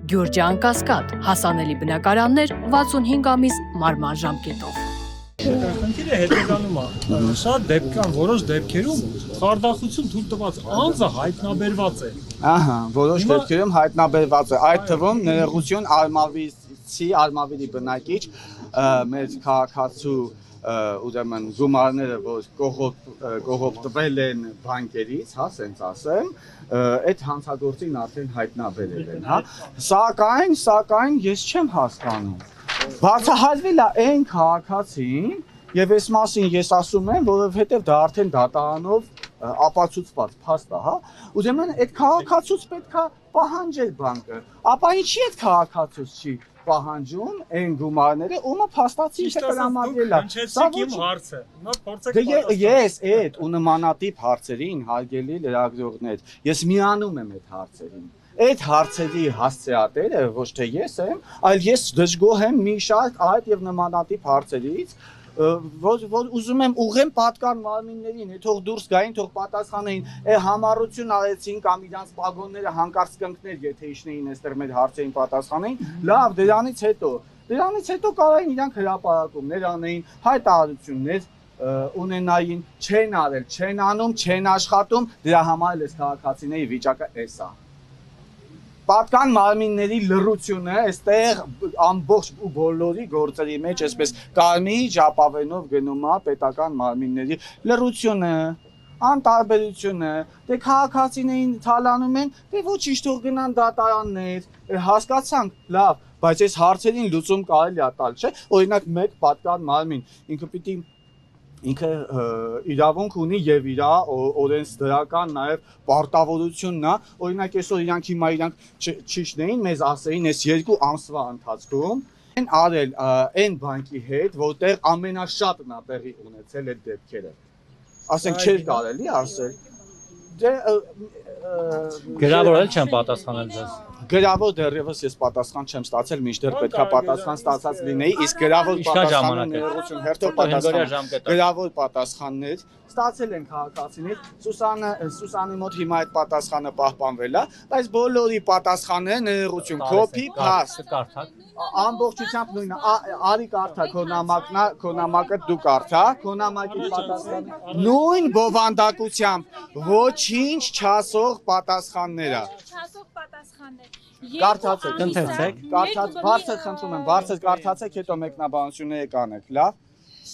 Գյուրջան Կասկադ, հասանելի բնակարաններ 65 ամիս մարման ժամկետով։ Խնդիրը հետևյալում է, շատ դեպքան, որոշ դեպքերում խարդախություն թույլ տված անձը հայտնաբերված է։ Ահա, որոշ դեպքերում հայտնաբերված է, այդ թվում ներողություն Արմավիրի բնակիչ մեր քաղաքացու ուրեմն գումարները, որ կողոպտվել են բանկերից, հա, ասենց ասեմ, այդ հանցագործին արդեն հայտնաբերել են, հա։ Սակայն ես չեմ հասկանում։ Բացահայտվել է այն քաղաքացին, եւ այս մասին ես ասում եմ, որովհետեւ դա արդեն դատարանով ապացուցված փաստ է, հա։ Ուրեմն այդ քաղաքացուց պետքա պահանջել բանկը, ապա ինչի՞ այդ քաղաքացուց չի պահանջում այն գումարները, ումը փաստացի տրամադրել է։ Սա իմ հարցը։ Հիմա փորձեք պատասխանել։ Ես այդ ու նմանատիպ հարցերին հարգելի լրագրողներ, ես միանում եմ այդ հարցերին։ Այդ հարցերի հասցեատերը ոչ թե ես եմ, այլ ես դժգոհ եմ մի շարք այդ եւ նմանատիպ հարցերից, որ ուզում եմ ուղղեմ պատկան մարմիններին, թող դուրս գային, թող պատասխանեին, համառություն արեցին կամ իրանց պագոնները հանկարծ կընկներ, եթե իջնեին այստեղ մեր հարցերին պատասխանեին, լավ, դրանից հետո կարային իրանք հրապարակումներ անեին, հայտարարություններ ունենային, չեն արել, չեն անում, չեն աշխատում, դրա համար էլ այս քաղաքացիների վիճակը էս է։ Պատկան մարմինների լռությունը այստեղ ամբողջ ու բոլորի գործերի մեջ այսպես կարմիր ժապավենով գնում է պետական մարմինների լռությունը, անտարբերությունը, դե քաղաքացիներին թալանում են, դե ոչինչ թող գնան դատարաններ, հասկացանք, լավ, բայց այս հարցերին լուծում կարելի է տալ, չէ՞, օրինակ մեկ պատկան մարմին, ինքը իրավունք ունի եւ իր օրենսդրական նաեւ պարտավորությունն է, օրինակ այսօր իրանք չիջնեին, մեզ ասեին այս 2 ամսվա ընթացքում են արել այն բանկի հետ, որտեղ ամենաշատն է տեղի ունեցել այդ դեպքերը։ Ասենք չէր կարելի ասել։ Դե գրավորել չեմ պատասխանել ձեզ։ Գրավոր դեռևս ես պատասխան չեմ ստացել, մինչդեռ պետքա պատասխան ստացած լինեի, իսկ գրավոր պատասխանը ներողություն, հերթով պատասխան։ Գրավոր պատասխաններ ստացել են քաղաքացիներ, Սուսանի մոտ հիմա այդ պատասխանը պահպանվել է, բայց բոլորի պատասխանները ներողություն, copy paste Կարդաք։ ամբողջությամբ նույնը, արի կարդա քո նամակը դու կարդա, քո նամակի պատասխանը նույն բովանդակությամբ ոչինչ չասող պատասխանները։ Չասող պատասխաններ։ Կարդացեք, ընթերցեք։ Բարձր խնդրում եմ, բարձր կարդացեք, հետո մեկնաբանությունները կանեք, լավ։